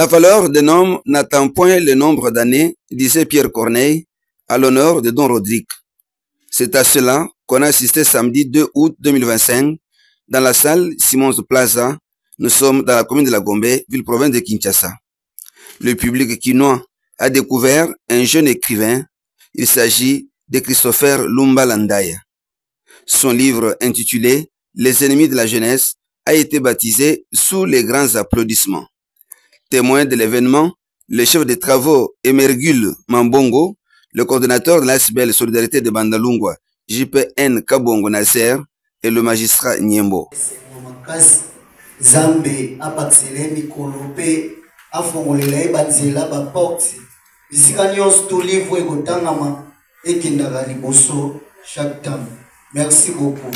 La valeur d'un homme n'atteint point le nombre d'années, disait Pierre Corneille, à l'honneur de Don Rodrigue. C'est à cela qu'on a assisté samedi 2 août 2025 dans la salle Simons Plaza. Nous sommes dans la commune de la Gombe, ville-province de Kinshasa. Le public quinois a découvert un jeune écrivain. Il s'agit de Christopher Lumba Landaya. Son livre intitulé « Les ennemis de la jeunesse » a été baptisé sous les grands applaudissements. Témoin de l'événement, le chef des travaux Emergule Mambongo, le coordonnateur de l'ASBL Solidarité de Bandalungwa, JPN Kabongo Nasser, et le magistrat Niembo. Zambe apaxelemi kolope afongolela ebanzela ba porte bisika nyonso to livre ekotangama ekendaka liboso chaque temps. Merci beaucoup.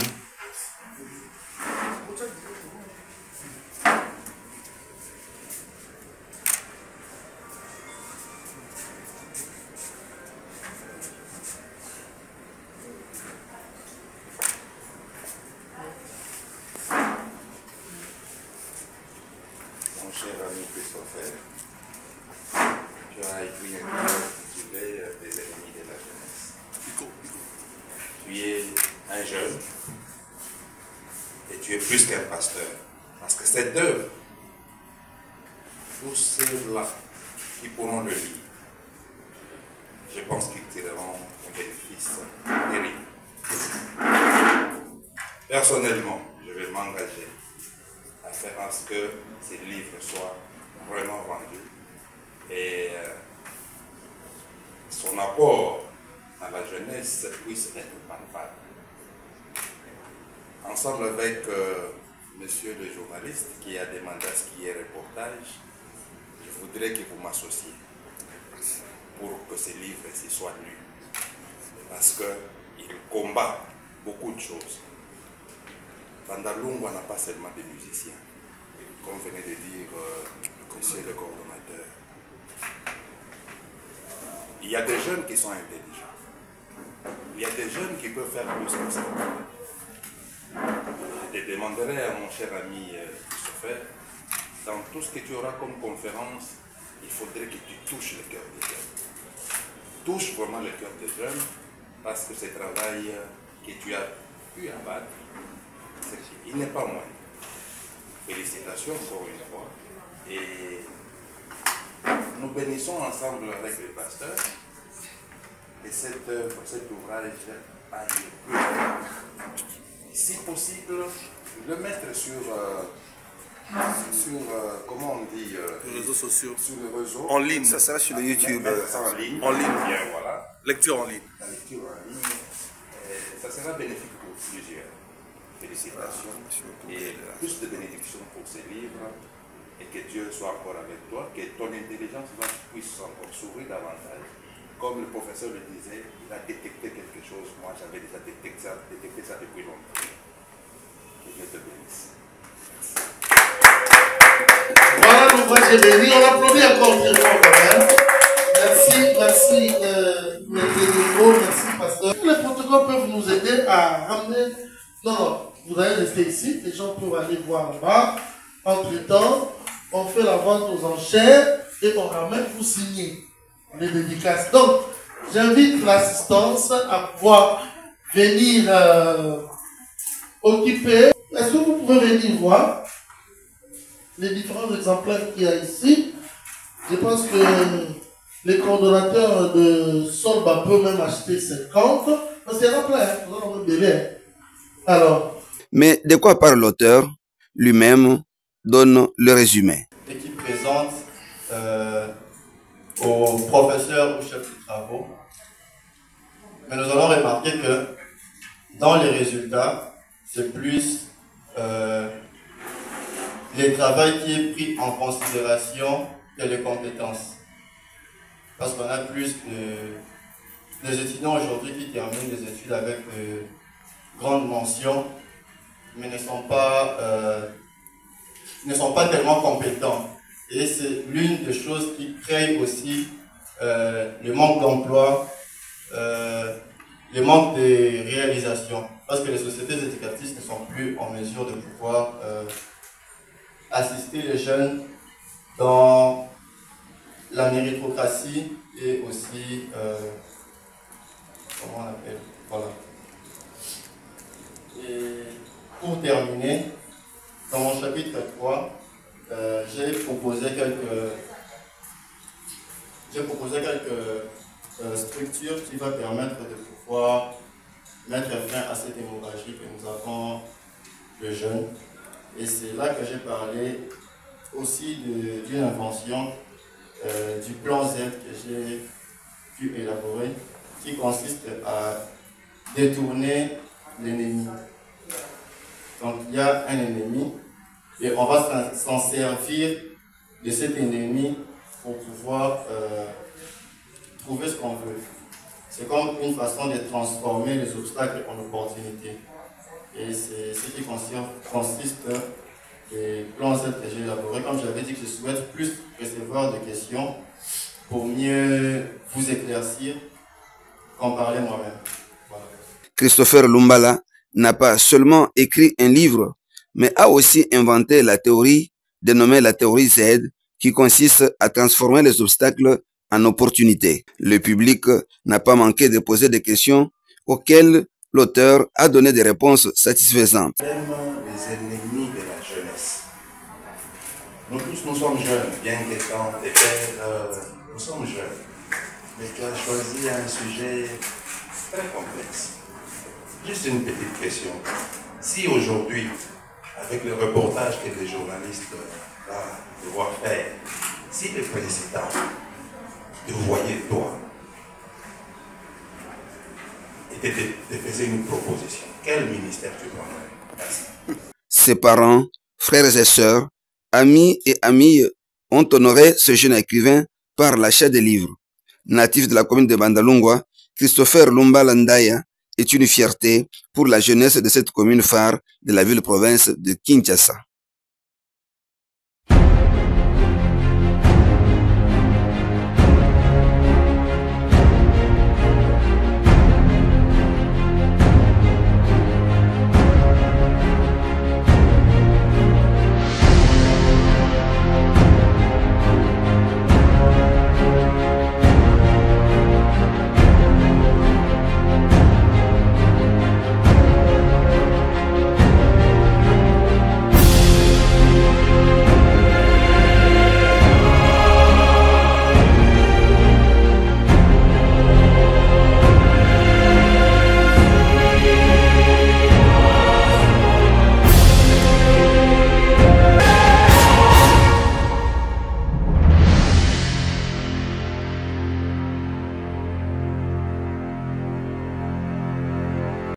Mon cher ami Christopher, tu as écrit un livre intitulé Les ennemis de la jeunesse. Tu es un jeune et tu es plus qu'un pasteur. Parce que cette œuvre, tous ceux-là qui pourront le lire, je pense qu'ils tireront un bénéfice terrible. Personnellement, je vais m'engager à faire en sorte que ces livres soient vraiment vendus et son apport à la jeunesse puisse être palpable. Ensemble avec monsieur le journaliste qui a demandé à ce qu'il y ait reportage, je voudrais que vous m'associez pour que ces livres-ci soient lus. Parce qu'il combat beaucoup de choses. Bandalungwa n'a pas seulement des musiciens, comme venait de dire monsieur le coordonnateur. Il y a des jeunes qui sont intelligents. Il y a des jeunes qui peuvent faire plus que ça. Je te demanderai à mon cher ami Christopher, dans tout ce que tu auras comme conférence, il faudrait que tu touches le cœur des jeunes. Touche vraiment le cœur des jeunes, parce que ce travail que tu as pu abattre, il n'est pas moins. Félicitations encore une fois. Et nous bénissons ensemble avec les pasteurs que cette œuvre, cet ouvrage aille plus loin. Si possible, le mettre sur comment on dit, les réseaux sociaux. Sur le réseau. En ligne, ça sera sur le YouTube. En ligne. En ligne. Bien, voilà. Lecture en ligne. La lecture en ligne, ça sera bénéfique pour plusieurs. Félicitations et plus de bénédictions pour ces livres et que Dieu soit encore avec toi, que ton intelligence puisse encore s'ouvrir davantage. Comme le professeur le disait, il a détecté quelque chose. Moi, j'avais déjà détecté ça depuis longtemps. Que Dieu te bénisse. Voilà l'ouvrage est béni. On applaudit encore très fort quand même. Merci, Maître Nico, merci, pasteur. Les protocoles peuvent nous aider à ramener. Non, vous allez rester ici, les gens peuvent aller voir là-bas. Entre-temps, on fait la vente aux enchères et on ramène pour signer les dédicaces. Donc, j'invite l'assistance à pouvoir venir occuper. Est-ce que vous pouvez venir voir les différents exemplaires qu'il y a ici? Je pense que les coordonnateurs de Solba peuvent même acheter 50. Parce qu'il y en a plein, on a même bébé. Alors. Mais de quoi parle l'auteur? Lui-même donne le résumé. Et qui présente au professeur ou chef de travaux. Mais nous allons remarquer que dans les résultats, c'est plus le travail qui est pris en considération que les compétences. Parce qu'on a plus des étudiants aujourd'hui qui terminent des études avec de grandes mentions, mais ne sont pas tellement compétents. Et c'est l'une des choses qui crée aussi le manque d'emploi, le manque de réalisation. Parce que les sociétés éducatives ne sont plus en mesure de pouvoir assister les jeunes dans la méritocratie et aussi, comment on appelle, voilà. Et pour terminer, dans mon chapitre 3, j'ai proposé quelques structures qui vont permettre de pouvoir mettre fin à cette hémorragie que nous avons de jeunes. Et c'est là que j'ai parlé aussi d'une invention du plan Z que j'ai pu élaborer, qui consiste à détourner l'ennemi. Donc il y a un ennemi et on va s'en servir de cet ennemi pour pouvoir trouver ce qu'on veut. C'est comme une façon de transformer les obstacles en opportunités. Et c'est ce qui consiste des plans Z que j'ai élaborés. Comme j'avais dit que je souhaite plus recevoir de questions pour mieux vous éclaircir qu'en parler moi-même. Voilà. Christopher Lumbala n'a pas seulement écrit un livre, mais a aussi inventé la théorie dénommée la théorie Z, qui consiste à transformer les obstacles en opportunités. Le public n'a pas manqué de poser des questions auxquelles l'auteur a donné des réponses satisfaisantes. Même les ennemis de la jeunesse. Nous tous, nous sommes jeunes, bien qu'étant des pères, nous sommes jeunes. Mais tu as choisi un sujet très complexe. Juste une petite question. Si aujourd'hui, avec le reportage que les journalistes vont devoir faire, si le président te voyait toi et te faisait une proposition, quel ministère tu prendrais? Merci. Ses parents, frères et sœurs, amis et amies ont honoré ce jeune écrivain par l'achat des livres. Natif de la commune de Bandalungwa, Christopher Lumbala Ndaya est une fierté pour la jeunesse de cette commune phare de la ville-province de Kinshasa.